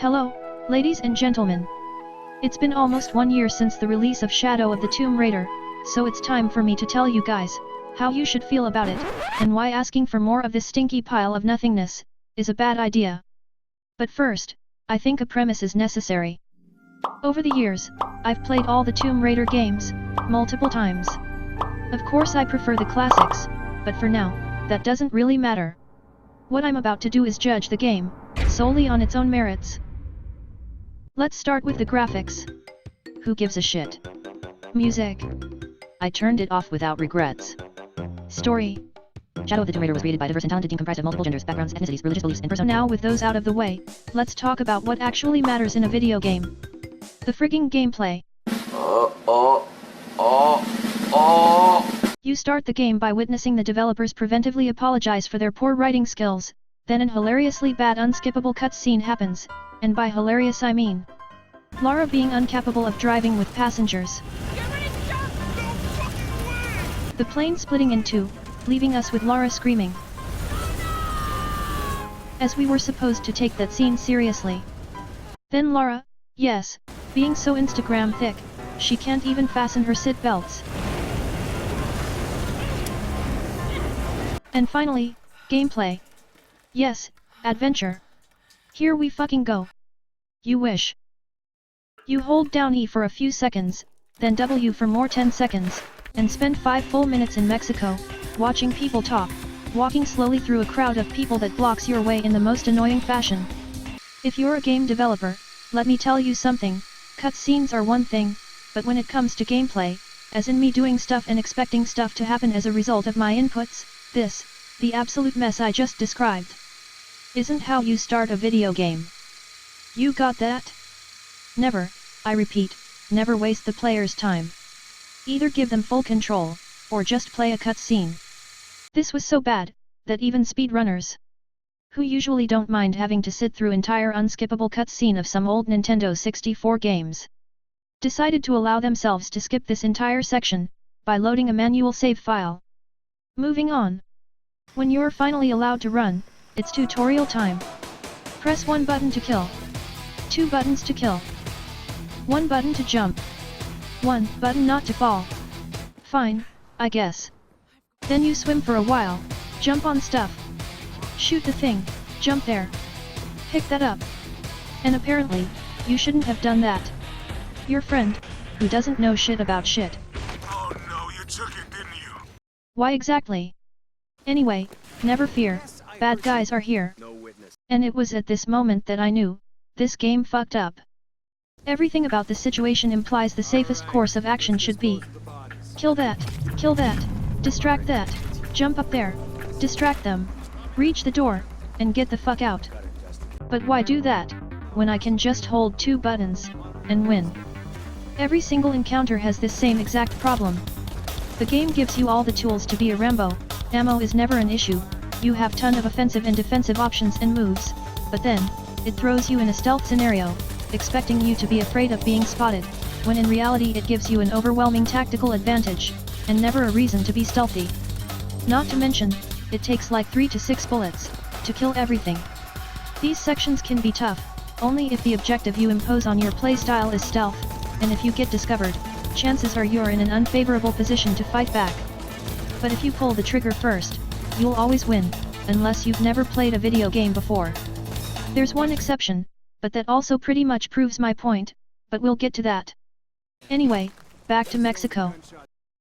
Hello, ladies and gentlemen. It's been almost 1 year since the release of Shadow of the Tomb Raider, so it's time for me to tell you guys how you should feel about it, and why asking for more of this stinky pile of nothingness is a bad idea. But first, I think a premise is necessary. Over the years, I've played all the Tomb Raider games, multiple times. Of course I prefer the classics, but for now, that doesn't really matter. What I'm about to do is judge the game, solely on its own merits. Let's start with the graphics. Who gives a shit? Music. I turned it off without regrets. Story. Shadow of the Tomb Raider was created by a diverse and talented team comprised of multiple genders, backgrounds, ethnicities, religious beliefs, and personas. Now with those out of the way, let's talk about what actually matters in a video game. The frigging gameplay. You start the game by witnessing the developers preventively apologize for their poor writing skills, then an hilariously bad unskippable cutscene happens, and by hilarious I mean Lara being incapable of driving with passengers. The plane splitting in two, leaving us with Lara screaming. As we were supposed to take that scene seriously. Then Lara, yes, being so Instagram thick, she can't even fasten her seat belts. And finally, gameplay. Yes, adventure. Here we fucking go. You wish. You hold down E for a few seconds, then W for more 10 seconds, and spend 5 full minutes in Mexico, watching people talk, walking slowly through a crowd of people that blocks your way in the most annoying fashion. If you're a game developer, let me tell you something, cutscenes are one thing, but when it comes to gameplay, as in me doing stuff and expecting stuff to happen as a result of my inputs, this, the absolute mess I just described, isn't how you start a video game. You got that? Never, I repeat, never waste the player's time. Either give them full control, or just play a cutscene. This was so bad, that even speedrunners, who usually don't mind having to sit through entire unskippable cutscene of some old Nintendo 64 games, decided to allow themselves to skip this entire section, by loading a manual save file. Moving on. When you're finally allowed to run, it's tutorial time. Press 1 button to kill. 2 buttons to kill. 1 button to jump. 1 button not to fall. Fine, I guess. Then you swim for a while, jump on stuff. Shoot the thing, jump there. Pick that up. And apparently, you shouldn't have done that. Your friend, who doesn't know shit about shit. Oh no, you took it, didn't you? Why exactly? Anyway, never fear, bad guys are here. And it was at this moment that I knew, this game fucked up. Everything about the situation implies the safest course of action should be kill that, distract that, jump up there, distract them, reach the door, and get the fuck out. But why do that, when I can just hold 2 buttons, and win? Every single encounter has this same exact problem. The game gives you all the tools to be a Rambo, ammo is never an issue, you have ton of offensive and defensive options and moves, but then, it throws you in a stealth scenario, expecting you to be afraid of being spotted, when in reality it gives you an overwhelming tactical advantage, and never a reason to be stealthy. Not to mention, it takes like 3 to 6 bullets, to kill everything. These sections can be tough, only if the objective you impose on your playstyle is stealth, and if you get discovered, chances are you're in an unfavorable position to fight back. But if you pull the trigger first, you'll always win, unless you've never played a video game before. There's one exception, but that also pretty much proves my point, but we'll get to that. Anyway, back to Mexico.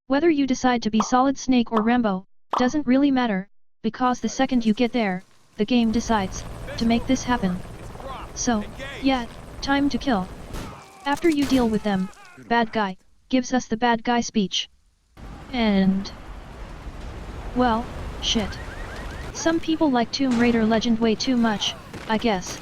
Whether you decide to be Solid Snake or Rambo, doesn't really matter, because the second you get there, the game decides to make this happen. So, yeah, time to kill. After you deal with them, bad guy gives us the bad guy speech. And well, shit. Some people like Tomb Raider Legend way too much, I guess.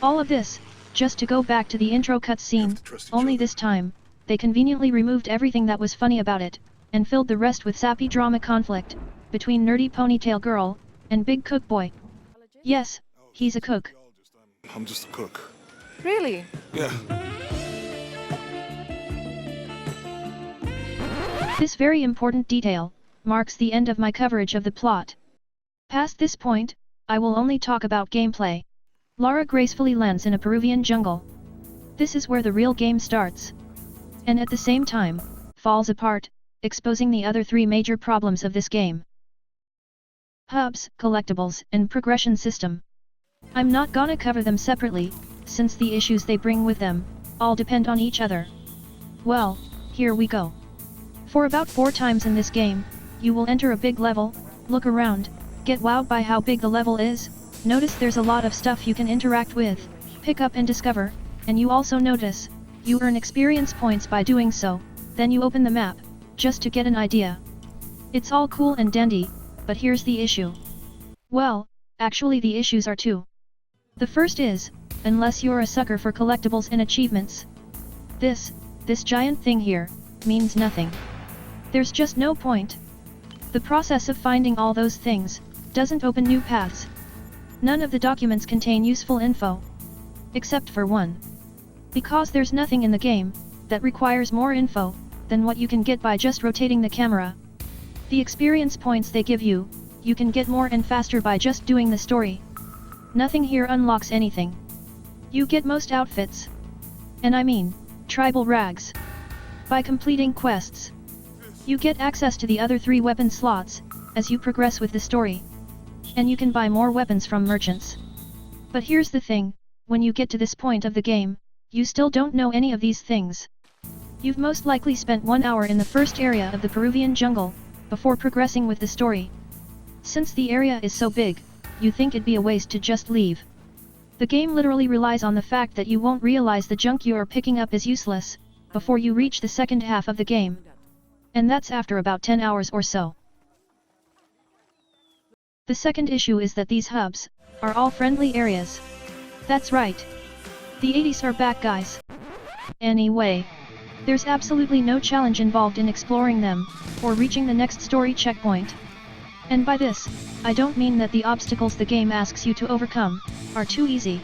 All of this, just to go back to the intro cutscene, only this time, they conveniently removed everything that was funny about it, and filled the rest with sappy drama conflict, between nerdy ponytail girl, and big cook boy. Yes, he's a cook. I'm just a cook. Really? Yeah. This very important detail marks the end of my coverage of the plot. Past this point, I will only talk about gameplay. Lara gracefully lands in a Peruvian jungle. This is where the real game starts. And at the same time, falls apart, exposing the other three major problems of this game. Hubs, collectibles, and progression system. I'm not gonna cover them separately, since the issues they bring with them, all depend on each other. Well, here we go. For about 4 times in this game, you will enter a big level, look around, get wowed by how big the level is, notice there's a lot of stuff you can interact with, pick up and discover, and you also notice, you earn experience points by doing so, then you open the map, just to get an idea. It's all cool and dandy, but here's the issue. Well, actually the issues are 2. The first is, unless you're a sucker for collectibles and achievements, this giant thing here, means nothing. There's just no point. The process of finding all those things, doesn't open new paths. None of the documents contain useful info. Except for one. Because there's nothing in the game, that requires more info, than what you can get by just rotating the camera. The experience points they give you, you can get more and faster by just doing the story. Nothing here unlocks anything. You get most outfits. And I mean, tribal rags. By completing quests. You get access to the other 3 weapon slots, as you progress with the story. And you can buy more weapons from merchants. But here's the thing, when you get to this point of the game, you still don't know any of these things. You've most likely spent 1 hour in the first area of the Peruvian jungle, before progressing with the story. Since the area is so big, you think it'd be a waste to just leave. The game literally relies on the fact that you won't realize the junk you are picking up is useless, before you reach the second half of the game. And that's after about 10 hours or so. The second issue is that these hubs, are all friendly areas. That's right. The 80s are back, guys. Anyway, there's absolutely no challenge involved in exploring them, or reaching the next story checkpoint. And by this, I don't mean that the obstacles the game asks you to overcome, are too easy.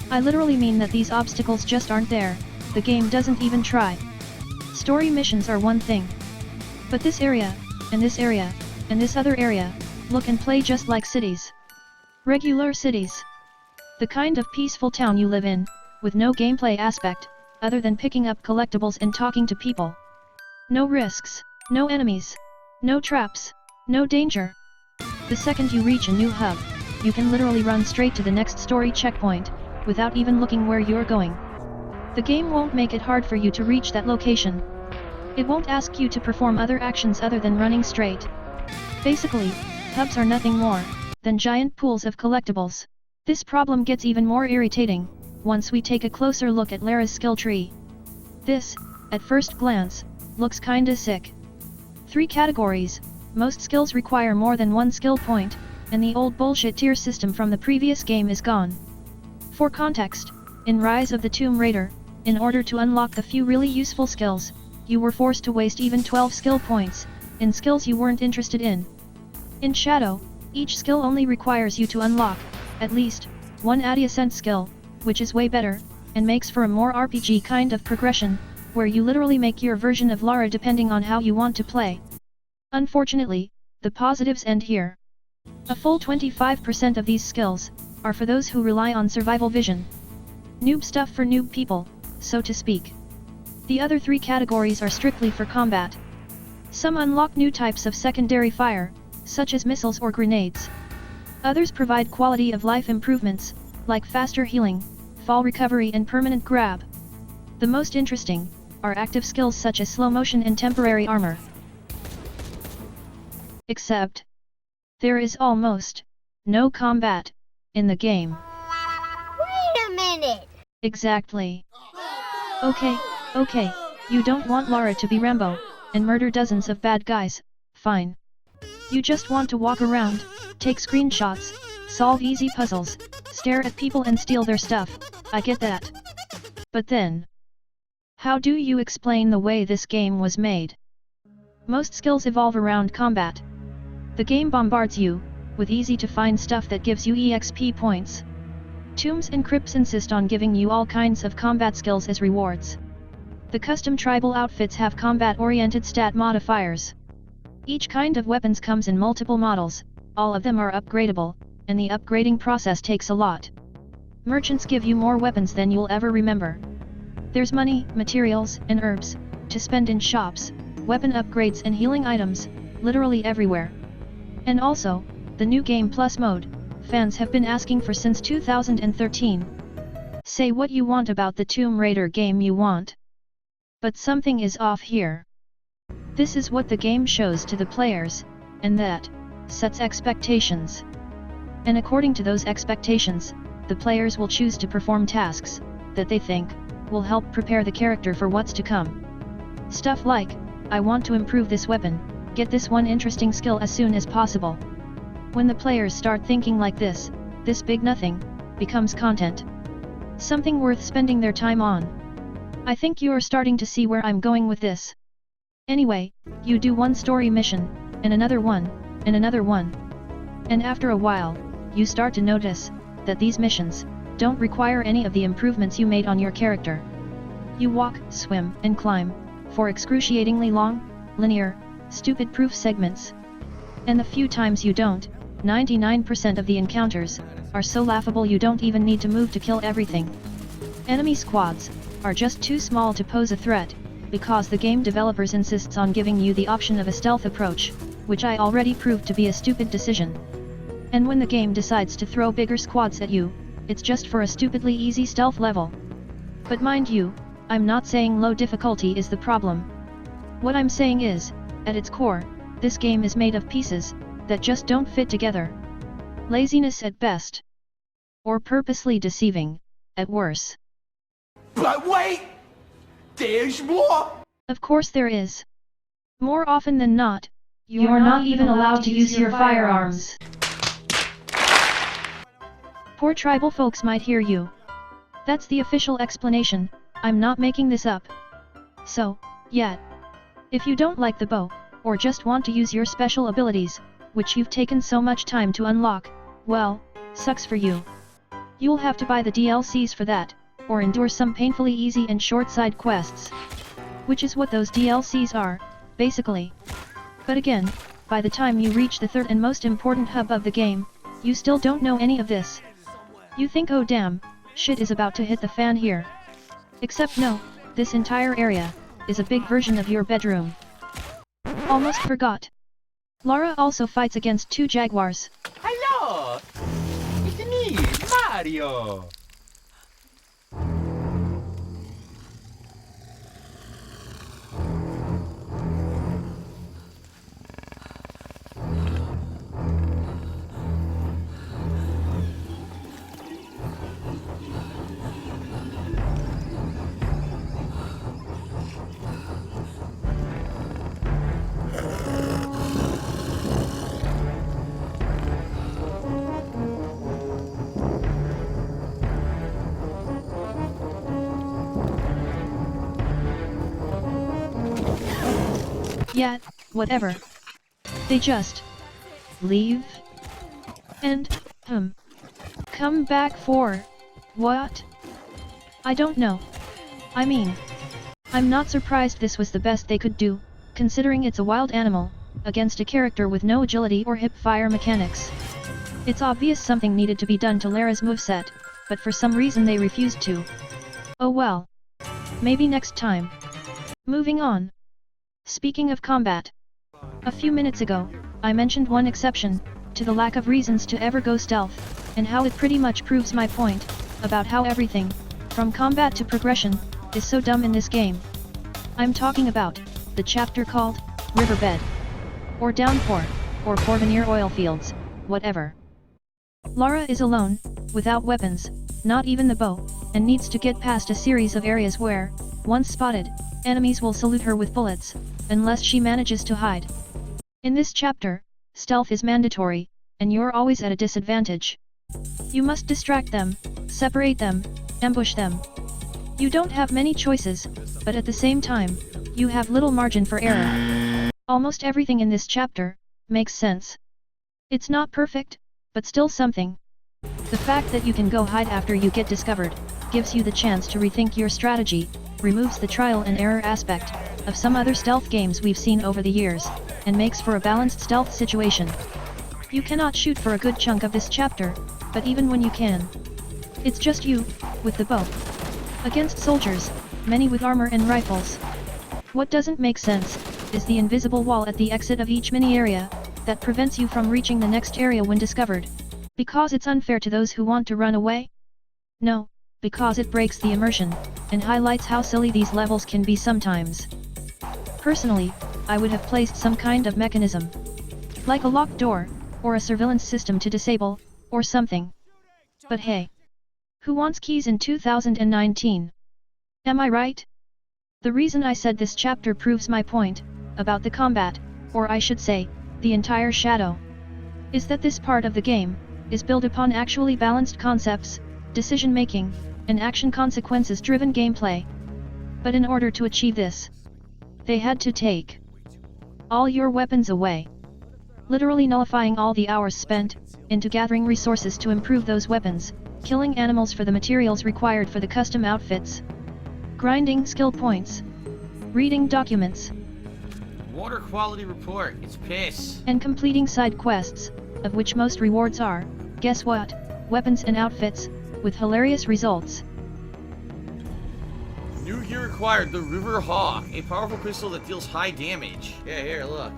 I literally mean that these obstacles just aren't there, the game doesn't even try. Story missions are one thing. But this area, and this area, and this other area, look and play just like cities. Regular cities. The kind of peaceful town you live in, with no gameplay aspect, other than picking up collectibles and talking to people. No risks, no enemies, no traps, no danger. The second you reach a new hub, you can literally run straight to the next story checkpoint, without even looking where you're going. The game won't make it hard for you to reach that location. It won't ask you to perform other actions other than running straight. Basically, hubs are nothing more than giant pools of collectibles. This problem gets even more irritating once we take a closer look at Lara's skill tree. This, at first glance, looks kinda sick. 3 categories, most skills require more than 1 skill point, and the old bullshit tier system from the previous game is gone. For context, in Rise of the Tomb Raider, in order to unlock the few really useful skills, you were forced to waste even 12 skill points, in skills you weren't interested in. In Shadow, each skill only requires you to unlock, at least, 1 adjacent skill, which is way better, and makes for a more RPG kind of progression, where you literally make your version of Lara depending on how you want to play. Unfortunately, the positives end here. A full 25% of these skills, are for those who rely on survival vision. Noob stuff for noob people, so to speak. The other 3 categories are strictly for combat. Some unlock new types of secondary fire, such as missiles or grenades. Others provide quality of life improvements, like faster healing, fall recovery and permanent grab. The most interesting, are active skills such as slow motion and temporary armor. Except, there is almost no combat in the game. Wait a minute! Exactly. Okay, you don't want Lara to be Rambo, and murder dozens of bad guys, fine. You just want to walk around, take screenshots, solve easy puzzles, stare at people and steal their stuff, I get that. But then, how do you explain the way this game was made? Most skills evolve around combat. The game bombards you with easy-to-find stuff that gives you EXP points. Tombs and crypts insist on giving you all kinds of combat skills as rewards. The custom tribal outfits have combat-oriented stat modifiers. Each kind of weapons comes in multiple models, all of them are upgradable, and the upgrading process takes a lot. Merchants give you more weapons than you'll ever remember. There's money, materials, and herbs to spend in shops, weapon upgrades and healing items, literally everywhere. And also, the new Game Plus mode, fans have been asking for since 2013. Say what you want about the Tomb Raider game you want. But something is off here. This is what the game shows to the players, and that sets expectations. And according to those expectations, the players will choose to perform tasks that they think will help prepare the character for what's to come. Stuff like, I want to improve this weapon, get this one interesting skill as soon as possible. When the players start thinking like this big nothing becomes content. Something worth spending their time on. I think you are starting to see where I'm going with this. Anyway, you do one story mission, and another one, and another one. And after a while, you start to notice that these missions don't require any of the improvements you made on your character. You walk, swim, and climb for excruciatingly long, linear, stupid proof segments. And the few times you don't, 99% of the encounters are so laughable you don't even need to move to kill everything. Enemy squads are just too small to pose a threat, because the game developers insists on giving you the option of a stealth approach, which I already proved to be a stupid decision. And when the game decides to throw bigger squads at you, it's just for a stupidly easy stealth level. But mind you, I'm not saying low difficulty is the problem. What I'm saying is, at its core, this game is made of pieces that just don't fit together. Laziness at best. Or purposely deceiving, at worse. But wait! There's more! Of course there is. More often than not, you're not even allowed to use your firearms. Poor tribal folks might hear you. That's the official explanation, I'm not making this up. So, yeah. If you don't like the bow, or just want to use your special abilities, which you've taken so much time to unlock, well, sucks for you. You'll have to buy the DLCs for that, or endure some painfully easy and short side quests. Which is what those DLCs are, basically. But again, by the time you reach the third and most important hub of the game, you still don't know any of this. You think, oh damn, shit is about to hit the fan here. Except no, this entire area is a big version of your bedroom. Almost forgot. Lara also fights against two jaguars. Hello! It's me, Mario! Yeah, whatever. They just leave? And, come back for what? I don't know. I mean, I'm not surprised this was the best they could do, considering it's a wild animal, against a character with no agility or hip fire mechanics. It's obvious something needed to be done to Lara's moveset, but for some reason they refused to. Oh well. Maybe next time. Moving on. Speaking of combat. A few minutes ago, I mentioned one exception to the lack of reasons to ever go stealth, and how it pretty much proves my point about how everything, from combat to progression, is so dumb in this game. I'm talking about the chapter called Riverbed, or Downpour, or Porvenir Oilfields, whatever. Lara is alone, without weapons, not even the bow, and needs to get past a series of areas where, once spotted, enemies will salute her with bullets, unless she manages to hide. In this chapter, stealth is mandatory, and you're always at a disadvantage. You must distract them, separate them, ambush them. You don't have many choices, but at the same time, you have little margin for error. Almost everything in this chapter makes sense. It's not perfect, but still something. The fact that you can go hide after you get discovered gives you the chance to rethink your strategy, removes the trial and error aspect of some other stealth games we've seen over the years, and makes for a balanced stealth situation. You cannot shoot for a good chunk of this chapter, but even when you can, It's just you, with the bow. Against soldiers, many with armor and rifles. What doesn't make sense, is the invisible wall at the exit of each mini area, that prevents you from reaching the next area when discovered. Because it's unfair to those who want to run away? No, because it breaks the immersion, and highlights how silly these levels can be sometimes. Personally, I would have placed some kind of mechanism. Like a locked door, or a surveillance system to disable, or something. But hey. Who wants keys in 2019? Am I right? The reason I said this chapter proves my point, about the combat, or I should say, the entire Shadow, is that this part of the game, is built upon actually balanced concepts, decision-making, and action consequences-driven gameplay. But in order to achieve this, they had to take all your weapons away. Literally nullifying all the hours spent, into gathering resources to improve those weapons, killing animals for the materials required for the custom outfits, grinding skill points, reading documents, Water quality report, it's piss. and completing side quests, of which most rewards are, guess what, weapons and outfits, with hilarious results. New gear required, the River Hawk, a powerful pistol that deals high damage. Yeah, here, look.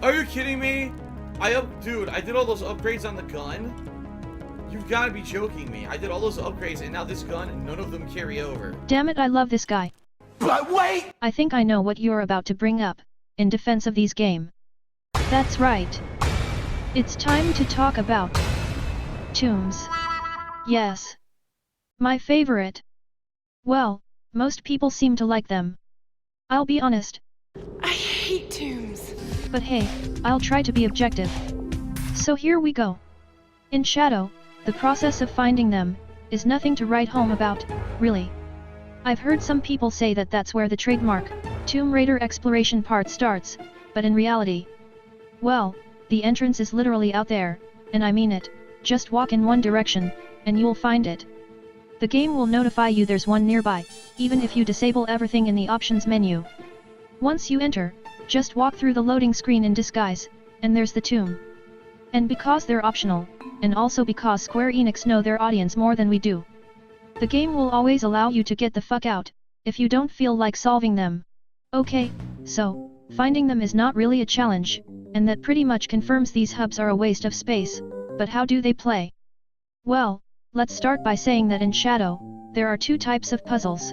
Are you kidding me? Dude, I did all those upgrades on the gun? You've gotta be joking me. I did all those upgrades and now this gun, none of them carry over. Damn it, I love this guy. But wait! I think I know what you're about to bring up, in defense of these game. That's right. It's time to talk about tombs. Yes. My favorite. Well, most people seem to like them. I'll be honest. I hate tombs. But hey, I'll try to be objective. So here we go. In Shadow, the process of finding them, is nothing to write home about, really. I've heard some people say that that's where the trademark, Tomb Raider exploration part starts, but in reality, well, the entrance is literally out there, and I mean it, just walk in one direction, and you'll find it. The game will notify you there's one nearby, even if you disable everything in the options menu. Once you enter, just walk through the loading screen in disguise, and there's the tomb. And because they're optional, and also because Square Enix know their audience more than we do, the game will always allow you to get the fuck out, if you don't feel like solving them. Okay, so, finding them is not really a challenge, and that pretty much confirms these hubs are a waste of space, but how do they play? Well, let's start by saying that in Shadow, there are two types of puzzles.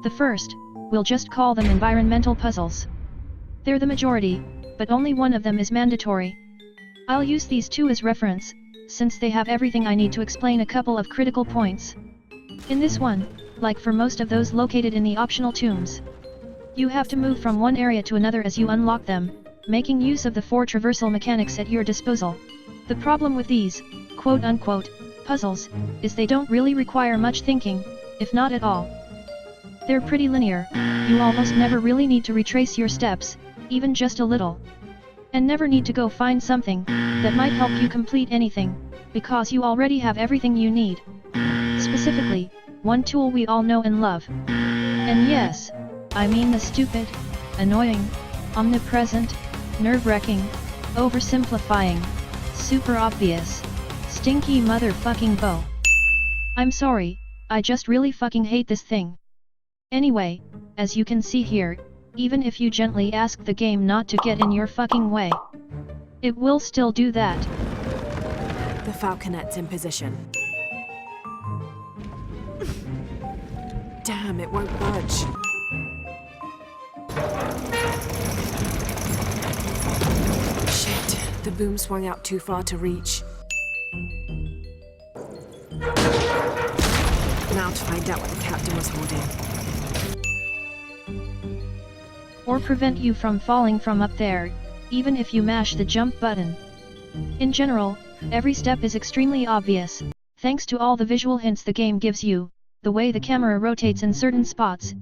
The first, we'll just call them environmental puzzles. They're the majority, but only one of them is mandatory. I'll use these two as reference, since they have everything I need to explain a couple of critical points. In this one, like for most of those located in the optional tombs, you have to move from one area to another as you unlock them, making use of the 4 traversal mechanics at your disposal. The problem with these, quote-unquote, puzzles, is they don't really require much thinking, if not at all. They're pretty linear, you almost never really need to retrace your steps, even just a little. And never need to go find something that might help you complete anything, because you already have everything you need. Specifically, one tool we all know and love. And yes, I mean the stupid, annoying, omnipresent, nerve-wracking, oversimplifying, super obvious, stinky motherfucking bow. I'm sorry, I just really fucking hate this thing. Anyway, as you can see here, even if you gently ask the game not to get in your fucking way, it will still do that. The falconet's in position. Damn, it won't budge. Shit, the boom swung out too far to reach. Now to find out what the captain was holding. Or prevent you from falling from up there, even if you mash the jump button. In general, every step is extremely obvious, thanks to all the visual hints the game gives you, the way the camera rotates in certain spots.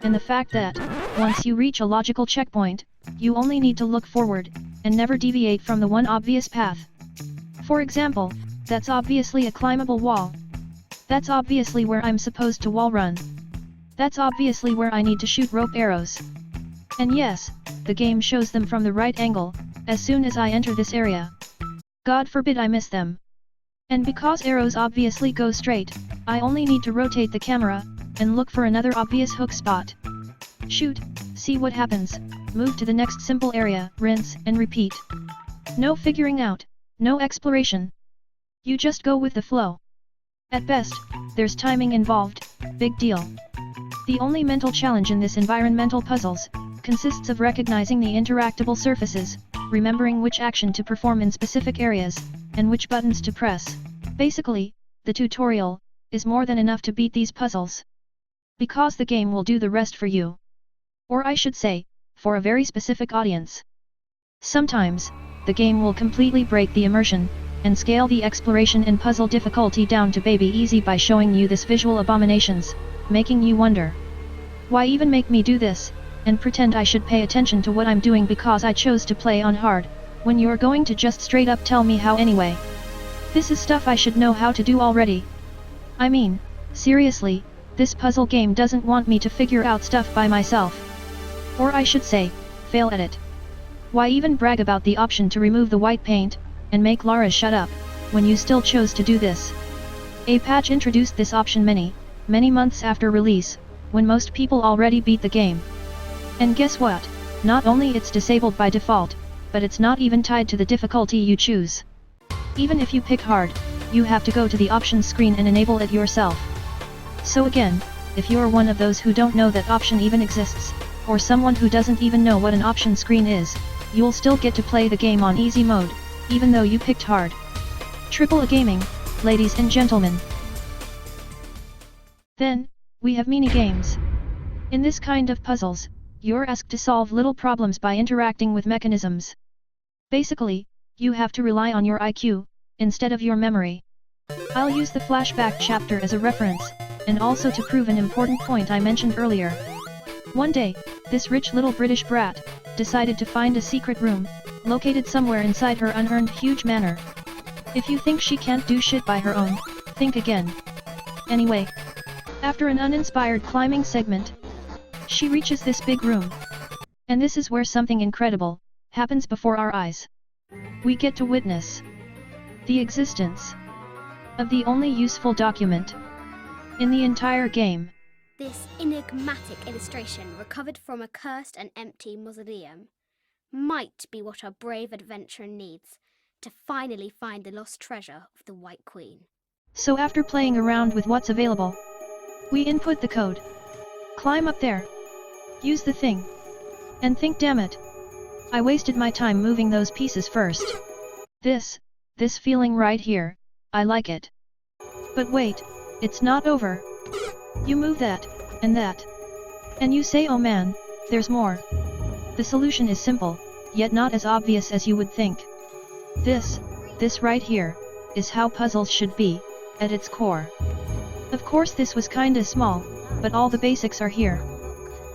And the fact that, once you reach a logical checkpoint, you only need to look forward, and never deviate from the one obvious path. For example, that's obviously a climbable wall. That's obviously where I'm supposed to wall run. That's obviously where I need to shoot rope arrows. And yes, the game shows them from the right angle, as soon as I enter this area. God forbid I miss them. And because arrows obviously go straight, I only need to rotate the camera, and look for another obvious hook spot. Shoot, see what happens, move to the next simple area, rinse and repeat. No figuring out, no exploration. You just go with the flow. At best, there's timing involved, big deal. The only mental challenge in this environmental puzzles consists of recognizing the interactable surfaces, remembering which action to perform in specific areas, and which buttons to press. Basically, the tutorial is more than enough to beat these puzzles. Because the game will do the rest for you. Or I should say, for a very specific audience. Sometimes, the game will completely break the immersion, and scale the exploration and puzzle difficulty down to baby easy by showing you this visual abominations, making you wonder. Why even make me do this, and pretend I should pay attention to what I'm doing because I chose to play on hard, when you're going to just straight up tell me how anyway? This is stuff I should know how to do already. I mean, seriously, this puzzle game doesn't want me to figure out stuff by myself. Or I should say, fail at it. Why even brag about the option to remove the white paint, and make Lara shut up, when you still chose to do this? A patch introduced this option many months after release, when most people already beat the game. And guess what? Not only it's disabled by default, but it's not even tied to the difficulty you choose. Even if you pick hard, you have to go to the options screen and enable it yourself. So again, if you're one of those who don't know that option even exists, or someone who doesn't even know what an option screen is, you'll still get to play the game on easy mode, even though you picked hard. Triple A Gaming, ladies and gentlemen. Then, we have mini-games. In this kind of puzzles, you're asked to solve little problems by interacting with mechanisms. Basically, you have to rely on your IQ, instead of your memory. I'll use the flashback chapter as a reference, and also to prove an important point I mentioned earlier. One day, this rich little British brat decided to find a secret room, located somewhere inside her unearned huge manor. If you think she can't do shit by her own, think again. Anyway, after an uninspired climbing segment, she reaches this big room. And this is where something incredible happens before our eyes. We get to witness the existence of the only useful document in the entire game. This enigmatic illustration, recovered from a cursed and empty mausoleum, might be what our brave adventurer needs to finally find the lost treasure of the White Queen. So after playing around with what's available, we input the code, climb up there, use the thing, and think, damn it, I wasted my time moving those pieces first. This feeling right here, I like it. But wait, it's not over. You move that, and you say, oh man, there's more. The solution is simple, yet not as obvious as you would think. This right here, is how puzzles should be, at its core. Of course this was kinda small, but all the basics are here.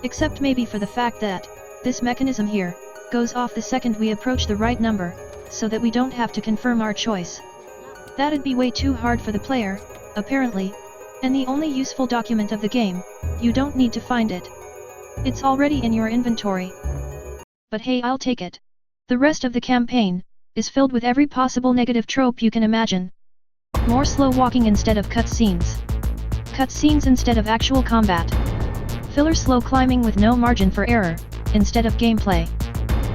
Except maybe for the fact that, this mechanism here, goes off the second we approach the right number, so that we don't have to confirm our choice. That'd be way too hard for the player, apparently, and the only useful document of the game, you don't need to find it. It's already in your inventory. But hey, I'll take it. The rest of the campaign is filled with every possible negative trope you can imagine. More slow walking instead of cutscenes. Cutscenes instead of actual combat. Filler slow climbing with no margin for error, instead of gameplay.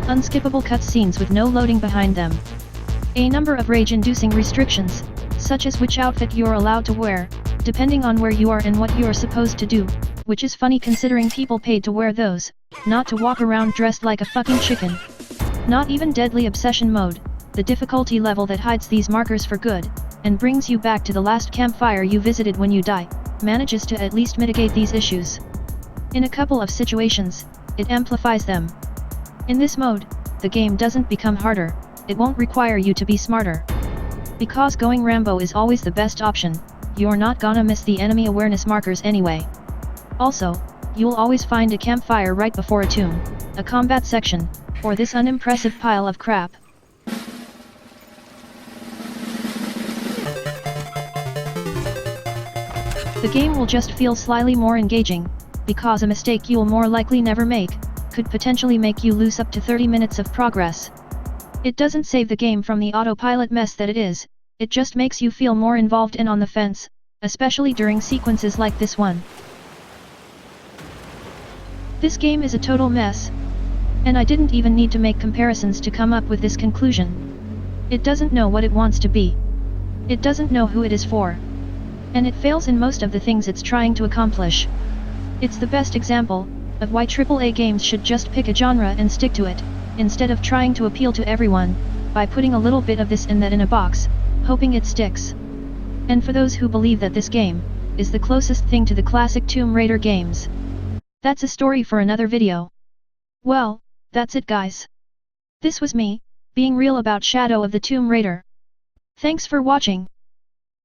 Unskippable cutscenes with no loading behind them. A number of rage-inducing restrictions, such as which outfit you're allowed to wear, depending on where you are and what you're supposed to do, which is funny considering people paid to wear those, not to walk around dressed like a fucking chicken. Not even Deadly Obsession mode, the difficulty level that hides these markers for good, and brings you back to the last campfire you visited when you die, manages to at least mitigate these issues. In a couple of situations, it amplifies them. In this mode, the game doesn't become harder, it won't require you to be smarter. Because going Rambo is always the best option, you're not gonna miss the enemy awareness markers anyway. Also, you'll always find a campfire right before a tomb, a combat section, or this unimpressive pile of crap. The game will just feel slightly more engaging, because a mistake you'll more likely never make, could potentially make you lose up to 30 minutes of progress. It doesn't save the game from the autopilot mess that it is, it just makes you feel more involved and on the fence, especially during sequences like this one. This game is a total mess. And I didn't even need to make comparisons to come up with this conclusion. It doesn't know what it wants to be. It doesn't know who it is for. And it fails in most of the things it's trying to accomplish. It's the best example of why AAA games should just pick a genre and stick to it, instead of trying to appeal to everyone, by putting a little bit of this and that in a box, hoping it sticks. And for those who believe that this game is the closest thing to the classic Tomb Raider games, that's a story for another video. Well, that's it guys. This was me, being real about Shadow of the Tomb Raider. Thanks for watching.